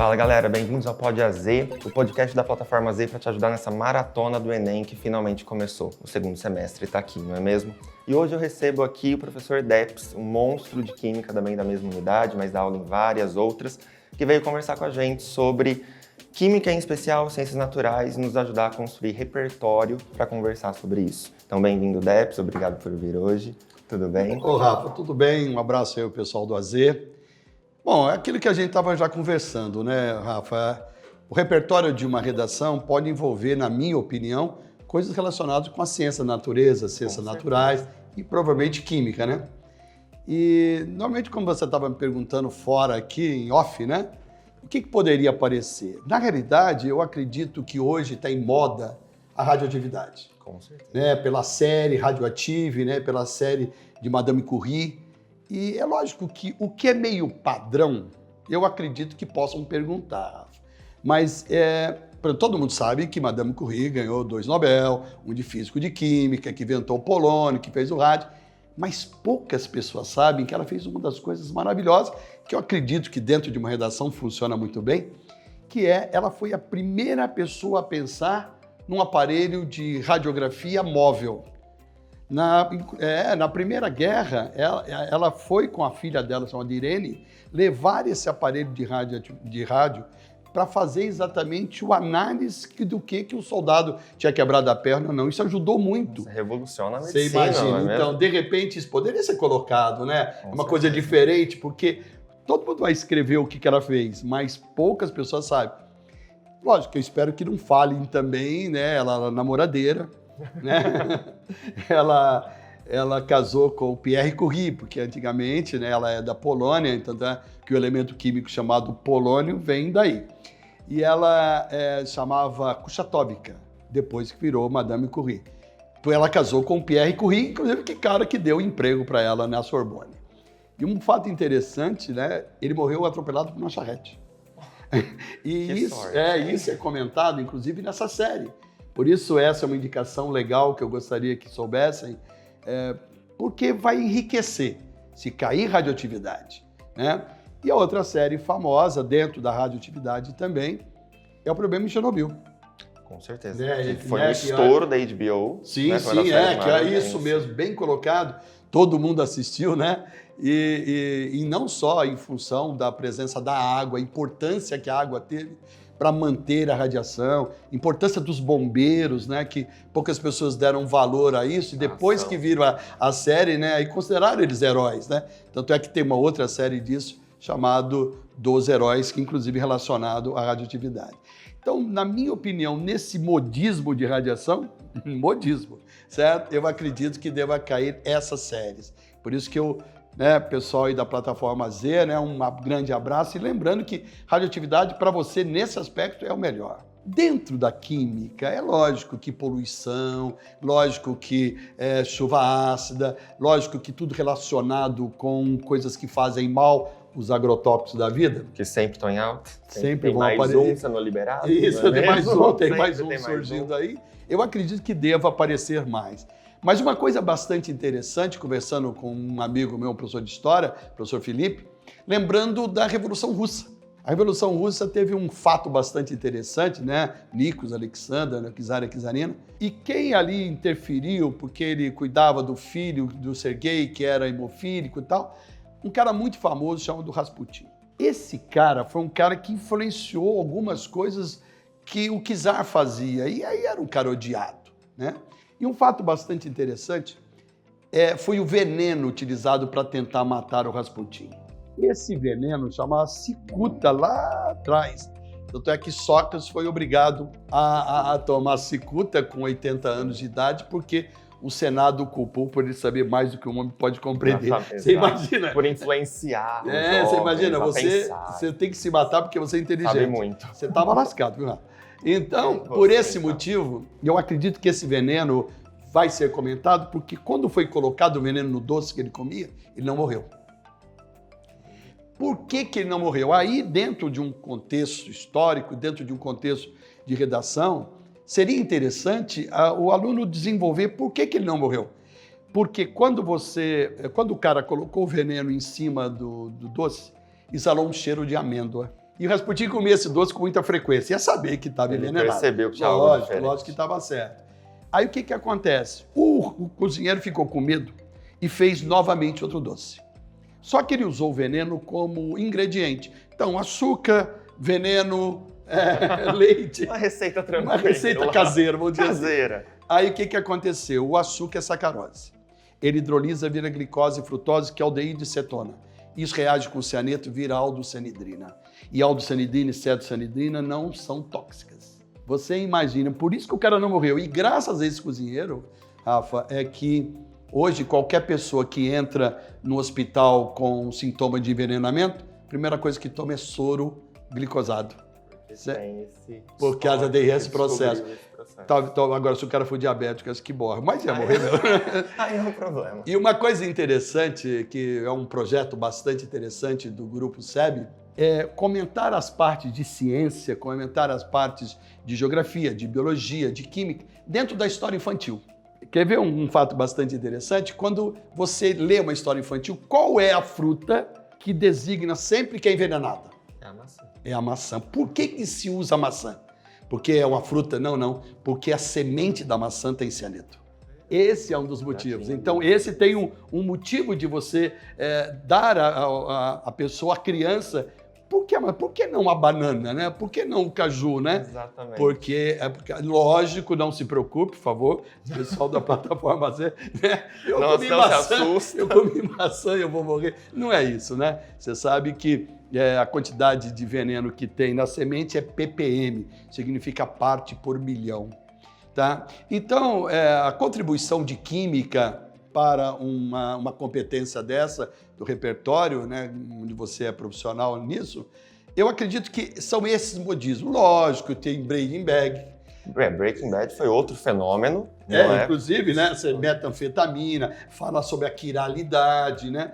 Fala galera, bem-vindos ao Pod AZ, o podcast da plataforma AZ para te ajudar nessa maratona do Enem que finalmente começou. O segundo semestre está aqui, não é mesmo? E hoje eu recebo aqui o professor Deps, um monstro de química também da mesma unidade, mas dá aula em várias outras, que veio conversar com a gente sobre química em especial, ciências naturais, e nos ajudar a construir repertório para conversar sobre isso. Então, bem-vindo, Deps, obrigado por vir hoje. Tudo bem? Ô, Rafa, tudo bem? Um abraço aí ao pessoal do AZ. Bom, é aquilo que a gente estava já conversando, né, Rafa? O repertório de uma redação pode envolver, na minha opinião, coisas relacionadas com a ciência da natureza, ciências naturais e provavelmente química, né? E normalmente, como você estava me perguntando fora aqui, em off, né? O que poderia aparecer? Na realidade, eu acredito que hoje está em moda a radioatividade. Com certeza. Né? Pela série Radioactive, né? Pela série de Madame Curie. E é lógico que o que é meio padrão, eu acredito que possam perguntar. Mas todo mundo sabe que Madame Curie ganhou 2 Nobel, um de físico de química, que inventou o polônio, que fez o rádio. Mas poucas pessoas sabem que ela fez uma das coisas maravilhosas, que eu acredito que dentro de uma redação funciona muito bem, que ela foi a primeira pessoa a pensar num aparelho de radiografia móvel. Na Primeira Guerra, ela foi com a filha dela, chamada Irene, levar esse aparelho de rádio para fazer exatamente o análise do que o soldado tinha quebrado a perna ou não. Isso ajudou muito. Isso revoluciona a medicina. Você imagina. Não é Então, mesmo? de repente, isso poderia ser colocado, né? Com Uma coisa certeza. diferente, porque todo mundo vai escrever o que ela fez, mas poucas pessoas sabem. Lógico que eu espero que não falem também, né? Ela é namoradeira, né? Ela casou com o Pierre Curie, porque antigamente, né, ela é da Polônia, então que o elemento químico chamado polônio vem daí. E ela chamava Kuchatowska, depois que virou Madame Curie. Então ela casou com o Pierre Curie, inclusive que cara que deu emprego para ela na Sorbonne. E um fato interessante, né, ele morreu atropelado por uma charrete. E isso é comentado, inclusive, nessa série. Por isso, essa é uma indicação legal que eu gostaria que soubessem, porque vai enriquecer se cair radioatividade, né? E a outra série famosa dentro da radioatividade também é o Problema em Chernobyl. Com certeza. Que Foi um estouro da HBO. Sim, né? sim, que é isso mesmo, bem colocado. Todo mundo assistiu, né? E não só em função da presença da água, a importância que a água teve para manter a radiação, importância dos bombeiros, né, que poucas pessoas deram valor a isso, e depois que viram a série, né, aí consideraram eles heróis, né? Tanto é que tem uma outra série disso, chamado Dos Heróis, que inclusive é relacionado à radioatividade. Então, na minha opinião, nesse modismo de radiação, certo? Eu acredito que deva cair essas séries. Por isso que eu, pessoal aí da plataforma Z, né, um grande abraço, e lembrando que radioatividade para você nesse aspecto é o melhor. Dentro da química, é lógico que poluição, lógico que chuva ácida, lógico que tudo relacionado com coisas que fazem mal, os agrotóxicos da vida. Que sempre estão em alta. Sempre vão mais aparecer. um sendo liberado. Isso, não é tem mais mesmo? um, tem Sempre mais um surgindo aí. Eu acredito que deva aparecer mais. Mas uma coisa bastante interessante, conversando com um amigo meu, professor de História, professor Felipe, lembrando da Revolução Russa. A Revolução Russa teve um fato bastante interessante, né? Nikos, Alexander, né? Czar e Czarina. E quem ali interferiu, porque ele cuidava do filho do Sergei, que era hemofílico e tal, um cara muito famoso chamado Rasputin. Esse cara foi um cara que influenciou algumas coisas que o Czar fazia, e aí era um cara odiado, né? E um fato bastante interessante foi o veneno utilizado para tentar matar o Rasputin. Esse veneno chamava cicuta lá atrás. Tanto é que Sócrates foi obrigado a tomar cicuta com 80 anos de idade, porque o Senado o culpou por ele saber mais do que um homem pode compreender. Você imagina? Por influenciar. Você imagina, você tem que se matar porque você é inteligente. Sabe muito. Você estava lascado, viu? Então, por esse motivo, eu acredito que esse veneno vai ser comentado, porque quando foi colocado o veneno no doce que ele comia, ele não morreu. Por que ele não morreu? Aí, dentro de um contexto histórico, dentro de um contexto de redação, seria interessante o aluno desenvolver por que ele não morreu. Porque quando o cara colocou o veneno em cima do doce, exalou um cheiro de amêndoa. E o Rasputin comia esse doce com muita frequência. Ia saber que estava envenenado. Percebeu que tinha algo diferente. Lógico que estava certo. Aí o que acontece? O cozinheiro ficou com medo e fez novamente outro doce. Só que ele usou o veneno como ingrediente. Então, açúcar, veneno, leite. Uma receita tranquila. Uma receita caseira, vamos dizer caseira. assim. Aí o que aconteceu? O açúcar é sacarose. Ele hidrolisa, vira glicose e frutose, que é aldeído e cetona. Isso reage com cianeto e vira aldocenidrina. E aldocenidrina e cetocenidrina não são tóxicas. Você imagina, por isso que o cara não morreu. E graças a esse cozinheiro, Rafa, é que hoje qualquer pessoa que entra no hospital com sintoma de envenenamento, a primeira coisa que toma é soro glicosado. Por causa desse processo. Agora, se o cara for diabético, acho que morre. Mas ia morrer mesmo. Aí é um problema. E uma coisa interessante, que é um projeto bastante interessante do Grupo SEB, é comentar as partes de ciência, comentar as partes de geografia, de biologia, de química, dentro da história infantil. Quer ver um fato bastante interessante? Quando você lê uma história infantil, qual é a fruta que designa sempre que é envenenada? É a maçã. É a maçã. Por que se usa a maçã? Porque é uma fruta? Não. Porque a semente da maçã tem cianeto. Esse é um dos motivos. Então, esse tem um motivo de você dar a pessoa, a criança, por que não a banana, né? Por que não o caju, né? Exatamente. Porque, lógico, não se preocupe, por favor, pessoal da plataforma Z, né? Eu comi maçã, eu vou morrer. Não é isso, né? Você sabe que a quantidade de veneno que tem na semente é ppm, significa parte por milhão. Tá? Então, a contribuição de química para uma competência dessa, do repertório, né, onde você é profissional nisso, eu acredito que são esses motivos. Lógico, tem Breaking Bad. Breaking Bad foi outro fenômeno. Inclusive, né, metanfetamina, fala sobre a quiralidade, né?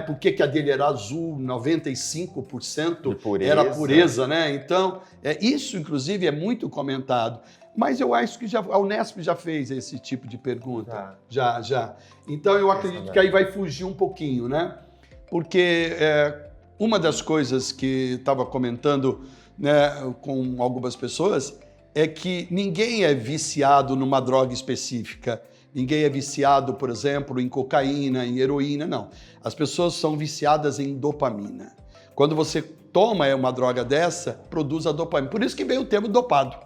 Por que a dele era azul, 95% era pureza, né? Então, isso, inclusive, é muito comentado. Mas eu acho que a Unesp já fez esse tipo de pergunta. Já. Então, eu acredito que aí vai fugir um pouquinho, né? Porque uma das coisas que estava comentando, né, com algumas pessoas é que ninguém é viciado numa droga específica. Ninguém é viciado, por exemplo, em cocaína, em heroína, não. As pessoas são viciadas em dopamina. Quando você toma uma droga dessa, produz a dopamina. Por isso que veio o termo dopado.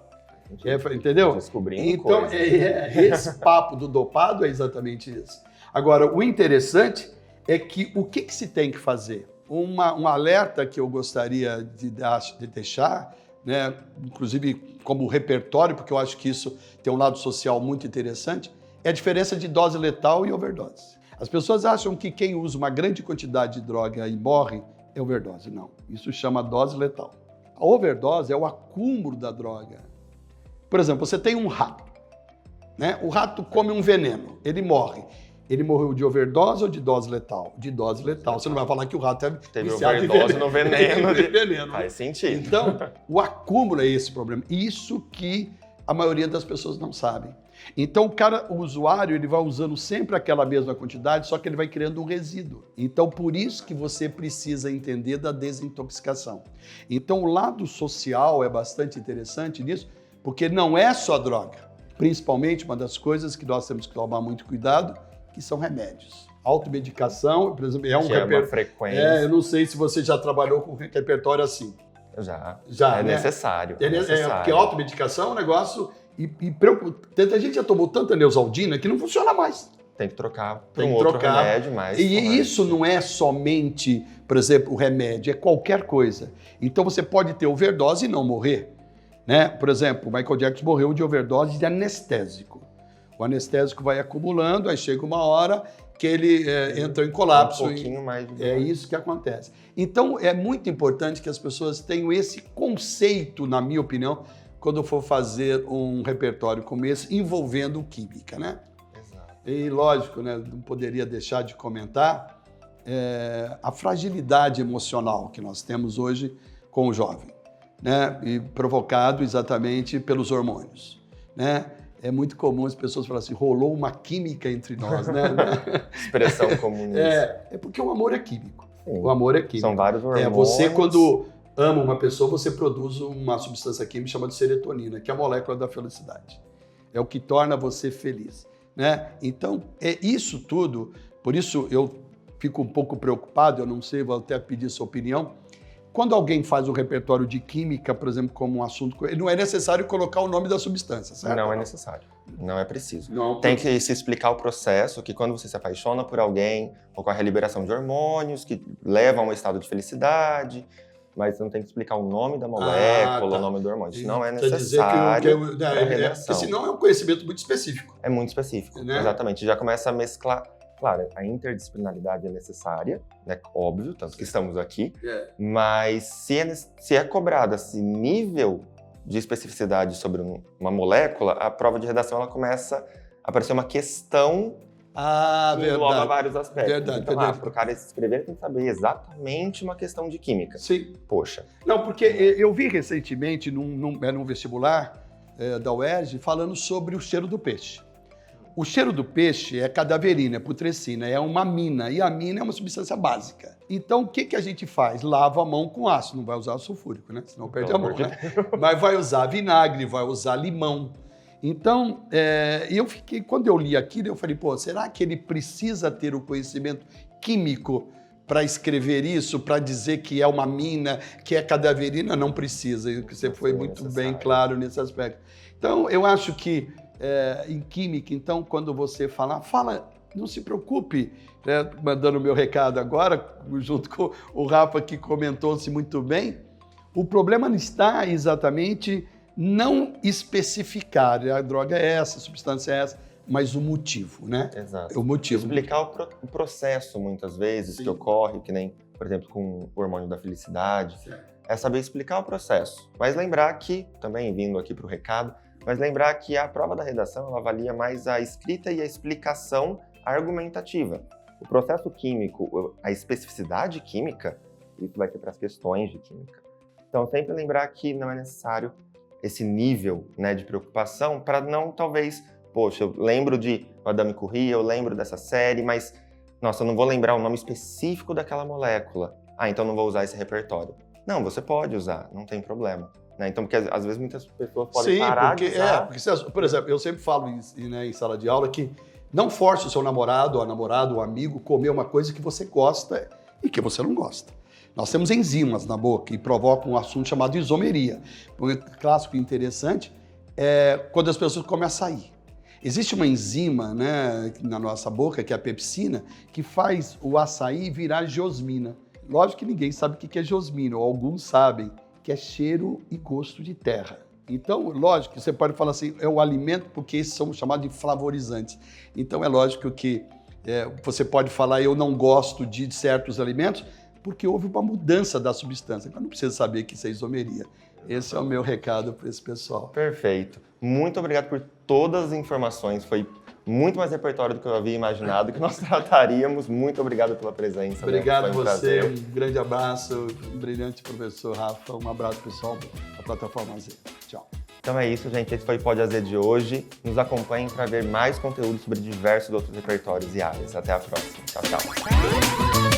Entendeu? Descobrindo então, esse papo do dopado é exatamente isso. Agora, o interessante é que o que se tem que fazer? Um alerta que eu gostaria de deixar, né, inclusive como repertório, porque eu acho que isso tem um lado social muito interessante, é a diferença de dose letal e overdose. As pessoas acham que quem usa uma grande quantidade de droga e morre é overdose. Não, isso chama dose letal. A overdose é o acúmulo da droga. Por exemplo, você tem um rato, né? O rato come um veneno, ele morre. Ele morreu de overdose ou de dose letal? De dose letal. Você não vai falar que o rato teve viciado overdose no veneno. veneno. Faz sentido. Então, o acúmulo é esse problema. Isso que a maioria das pessoas não sabem. Então, o usuário, ele vai usando sempre aquela mesma quantidade, só que ele vai criando um resíduo. Então, por isso que você precisa entender da desintoxicação. Então, o lado social é bastante interessante nisso, porque não é só droga. Principalmente, uma das coisas que nós temos que tomar muito cuidado, que são remédios. Automedicação, por exemplo, é um repertório. Frequência. Eu não sei se você já trabalhou com repertório assim. Já, né? Necessário. Porque a automedicação é um negócio... E a gente já tomou tanta Neosaldina que não funciona mais. Tem que trocar por outro remédio mais. E isso não é somente, por exemplo, o remédio, é qualquer coisa. Então você pode ter overdose e não morrer. Né? Por exemplo, o Michael Jackson morreu de overdose de anestésico. O anestésico vai acumulando, aí chega uma hora que ele entra em colapso. Um pouquinho mais. É isso que acontece. Então, é muito importante que as pessoas tenham esse conceito, na minha opinião, quando for fazer um repertório como esse, envolvendo química, né? Exato. E, lógico, né, não poderia deixar de comentar a fragilidade emocional que nós temos hoje com o jovem, né? E provocado exatamente pelos hormônios, né? É muito comum as pessoas falarem assim, rolou uma química entre nós, né? Expressão comum. É porque o amor é químico. Sim. O amor é químico. São vários hormônios. Você, quando ama uma pessoa, você produz uma substância química chamada serotonina, que é a molécula da felicidade. É o que torna você feliz, né? Então, é isso tudo. Por isso, eu fico um pouco preocupado, eu não sei, vou até pedir sua opinião. Quando alguém faz um repertório de química, por exemplo, como um assunto, não é necessário colocar o nome da substância, certo? Não é necessário, não é preciso. Não, tem que se explicar o processo, que quando você se apaixona por alguém, ocorre a liberação de hormônios que levam a um estado de felicidade, mas não tem que explicar o nome da molécula, o nome do hormônio. Isso não é necessário para a redação. Porque senão é um conhecimento muito específico. É muito específico, né? Exatamente. Já começa a mesclar. Claro, a interdisciplinaridade é necessária, né? Óbvio, tanto que estamos aqui, mas se é cobrado esse nível de especificidade sobre uma molécula, a prova de redação ela começa a aparecer uma questão que engloba vários aspectos. Verdade. Para o cara escrever, tem que saber exatamente uma questão de química. Sim. Poxa. Não, porque eu vi recentemente num vestibular da UERJ falando sobre o cheiro do peixe. O cheiro do peixe é cadaverina, é putrescina, é uma amina, e a amina é uma substância básica. Então, o que a gente faz? Lava a mão com ácido, não vai usar sulfúrico, né? Senão perde a mão, né? Mas vai usar vinagre, vai usar limão. Então, quando eu li aquilo, eu falei, pô, será que ele precisa ter o conhecimento químico para escrever isso, para dizer que é uma amina, que é cadaverina? Não precisa, você foi muito bem claro nesse aspecto. Então, eu acho que em química, então, quando você fala, não se preocupe, né, mandando o meu recado agora, junto com o Rafa, que comentou-se muito bem, o problema não está exatamente não especificar, a droga é essa, a substância é essa, mas o motivo, né? Exato. O motivo. Explicar o processo, muitas vezes, que ocorre, que nem, por exemplo, com o hormônio da felicidade, é saber explicar o processo. Mas lembrar que, também vindo aqui para o recado, mas lembrar que a prova da redação ela avalia mais a escrita e a explicação argumentativa. O processo químico, a especificidade química, isso vai ser para as questões de química. Então, sempre lembrar que não é necessário esse nível, né, de preocupação para não, talvez, poxa, eu lembro de Madame Curie, eu lembro dessa série, mas, nossa, eu não vou lembrar o nome específico daquela molécula. Então não vou usar esse repertório. Não, você pode usar, não tem problema. Né? Então, porque às vezes muitas pessoas podem parar de usar. Porque, por exemplo, eu sempre falo em sala de aula que não force o seu namorado, ou a namorada, ou amigo comer uma coisa que você gosta e que você não gosta. Nós temos enzimas na boca que provocam um assunto chamado isomeria. Um clássico interessante é quando as pessoas comem açaí. Existe uma enzima, né, na nossa boca, que é a pepsina, que faz o açaí virar geosmina. Lógico que ninguém sabe o que é geosmina, ou alguns sabem, que é cheiro e gosto de terra. Então, lógico que você pode falar assim, é o alimento, porque esses são chamados de flavorizantes. Então, é lógico que você pode falar, eu não gosto de certos alimentos, porque houve uma mudança da substância. Mas não precisa saber que isso é isomeria. Esse é o meu recado para esse pessoal. Perfeito. Muito obrigado por todas as informações. Foi muito mais repertório do que eu havia imaginado que nós trataríamos. Muito obrigado pela presença. Obrigado a você, um grande abraço, um brilhante professor Rafa. Um abraço, pessoal, da Plataforma Z. Tchau. Então é isso, gente. Esse foi o Pode AZ de hoje. Nos acompanhem para ver mais conteúdo sobre diversos outros repertórios e áreas. Até a próxima. Tchau, tchau.